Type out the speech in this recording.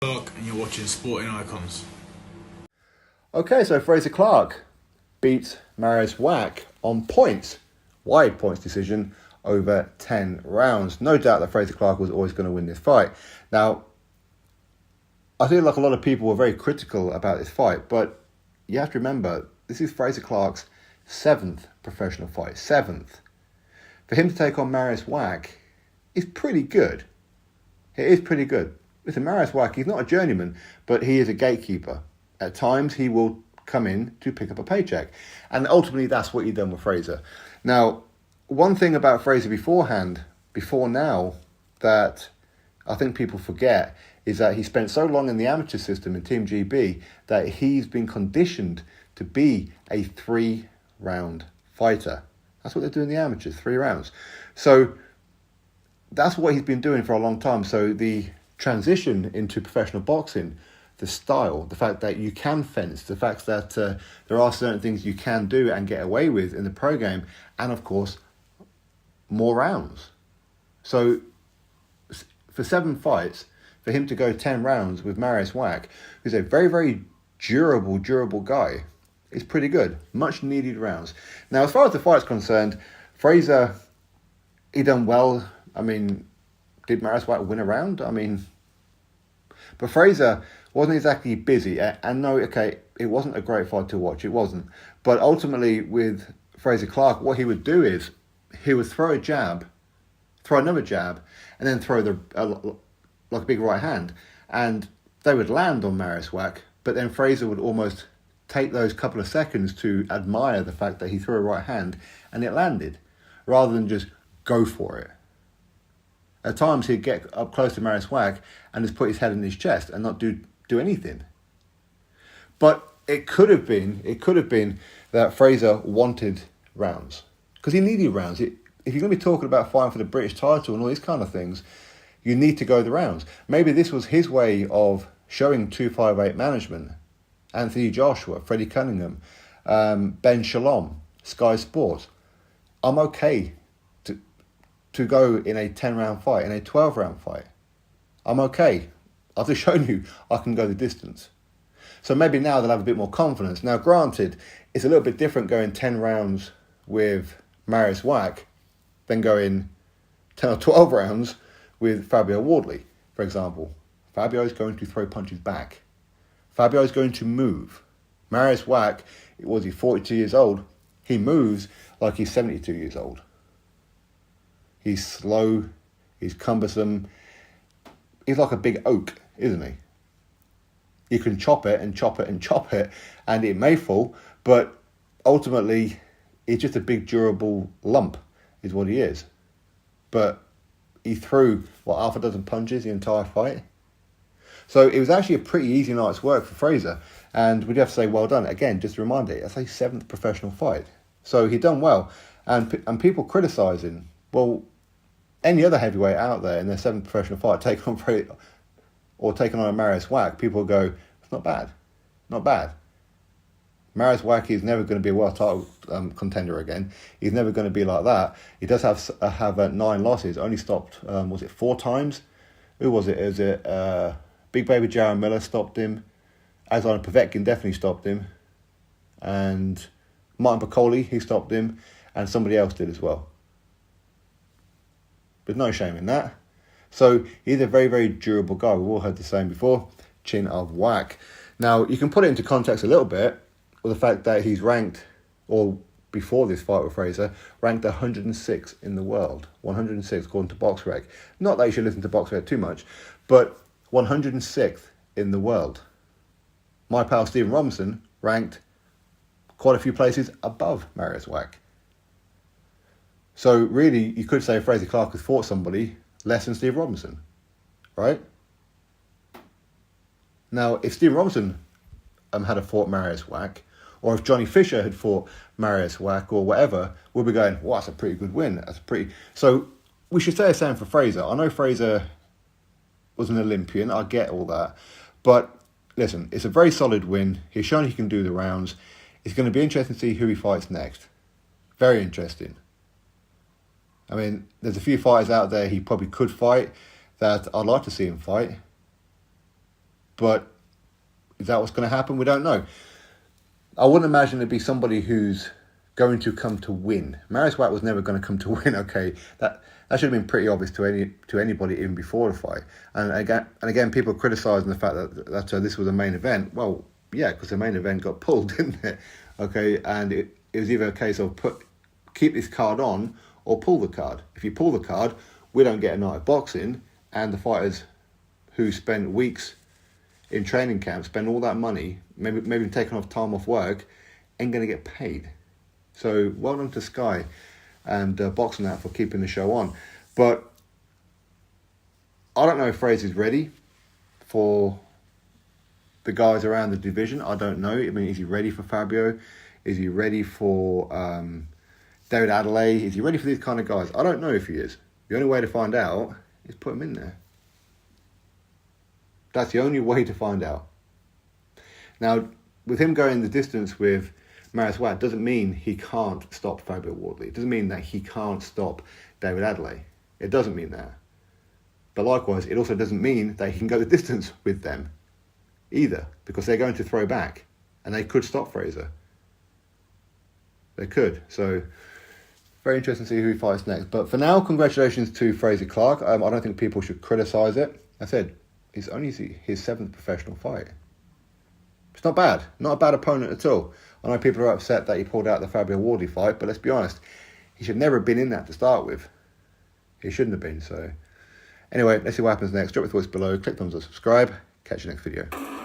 Clarke, and you're watching Sporting Icons. Okay, so Frazer Clarke beats Mariusz Wach on points, wide points decision over 10 rounds. No doubt that Frazer Clarke was always going to win this fight. Now, I feel like a lot of people were very critical about this fight, but you have to remember, this is Frazer Clarke's 7th professional fight, 7th. For him to take on Mariusz Wach is pretty good. It is pretty good. Listen, Mariusz Wach, he's not a journeyman, but he is a gatekeeper. At times, he will come in to pick up a paycheck. And ultimately, that's what you've done with Frazer. Now, one thing about Frazer before now, that I think people forget is that he spent so long in the amateur system in Team GB that he's been conditioned to be a 3-round fighter. That's what they do in the amateurs, 3 rounds. So that's what he's been doing for a long time. So the transition into professional boxing, the style, the fact that you can fence, the fact that there are certain things you can do and get away with in the pro game, and of course, more rounds. So for 7 fights, for him to go 10 rounds with Mariusz Wach, who's a very, very durable guy, is pretty good. Much needed rounds. Now, as far as the fight's concerned, Frazer, he done well. I mean, did Mariusz Wach win a round? I mean, but Frazer wasn't exactly busy. And no, okay, it wasn't a great fight to watch. It wasn't. But ultimately, with Frazer Clarke, what he would do is he would throw a jab, throw another jab, and then throw like a big right hand. And they would land on Mariusz Wach, but then Frazer would almost take those couple of seconds to admire the fact that he threw a right hand and it landed, rather than just go for it. At times he'd get up close to Mariusz Wach and just put his head in his chest and not do anything. But it could have been that Frazer wanted rounds, because he needed rounds. If you're going to be talking about fighting for the British title and all these kind of things, you need to go the rounds. Maybe this was his way of showing 258 management, Anthony Joshua, Freddie Cunningham, Ben Shalom, Sky Sports, I'm okay to go in a 10-round fight, in a 12-round fight. I'm okay. I've just shown you I can go the distance. So maybe now they'll have a bit more confidence. Now, granted, it's a little bit different going 10 rounds with Mariusz Wach than going 10 or 12 rounds with Fabio Wardley, for example. Fabio is going to throw punches back. Fabio is going to move. Mariusz Wach, was he 42 years old? He moves like he's 72 years old. He's slow, he's cumbersome. He's like a big oak, isn't he? You can chop it and chop it and chop it, and it may fall, but ultimately, he's just a big durable lump, is what he is. But he threw, half a dozen punches the entire fight? So it was actually a pretty easy night's work for Frazer, and we'd have to say well done. Again, just a reminder, that's a 7th professional fight. So he'd done well, and people criticising, well, any other heavyweight out there in their 7th professional fight taking on a Mariusz Wach, people go, it's not bad. Not bad. Mariusz Wach is never going to be a world title contender again. He's never going to be like that. He does have 9 losses, only stopped, 4 times? Who was it? Is it Big Baby Jaron Miller stopped him. Azar Povetkin definitely stopped him. And Martin Piccoli, he stopped him. And somebody else did as well. There's no shame in that. So he's a very, very durable guy. We've all heard the saying before, chin of whack. Now, you can put it into context a little bit with the fact that he's ranked, or before this fight with Frazer, ranked 106 in the world. 106 according to BoxRec. Not that you should listen to BoxRec too much, but 106th in the world. My pal Stephen Robinson ranked quite a few places above Mariusz Wach. So really, you could say Frazer Clarke has fought somebody less than Steve Robinson, right? Now, if Steve Robinson had fought Mariusz Wach, or if Johnny Fisher had fought Mariusz Wach or whatever, we'll be going, well, that's a pretty good win. So we should say the same for Frazer. I know Frazer was an Olympian. I get all that. But listen, it's a very solid win. He's shown he can do the rounds. It's going to be interesting to see who he fights next. Very interesting. I mean, there's a few fighters out there he probably could fight that I'd like to see him fight. But is that what's going to happen? We don't know. I wouldn't imagine it'd be somebody who's going to come to win. Mariusz Wach was never going to come to win. Okay, that should have been pretty obvious to anybody even before the fight. And again, people criticising the fact that this was a main event. Well, yeah, because the main event got pulled, didn't it? Okay, and it was either a case of keep this card on or pull the card. If you pull the card, we don't get a night of boxing, and the fighters who spent weeks in training camp, spend all that money, maybe taking off time off work, ain't going to get paid. So well done to Sky and Boxing Out for keeping the show on. But I don't know if Frazer's ready for the guys around the division. I don't know. I mean, is he ready for Fabio? Is he ready for David Adelaide? Is he ready for these kind of guys? I don't know if he is. The only way to find out is put him in there. That's the only way to find out. Now, with him going the distance with Mariusz Wach doesn't mean he can't stop Fabio Wardley. It doesn't mean that he can't stop David Adelaide. It doesn't mean that. But likewise, it also doesn't mean that he can go the distance with them either, because they're going to throw back and they could stop Frazer. They could. So, very interesting to see who he fights next. But for now, congratulations to Frazer Clarke. I don't think people should criticise it. I said, it's only his 7th professional fight. It's not bad. Not a bad opponent at all. I know people are upset that he pulled out the Fabio Wardley fight, but let's be honest, he should never have been in that to start with. He shouldn't have been. So, anyway, let's see what happens next. Drop your thoughts below. Click thumbs up, subscribe. Catch you next video.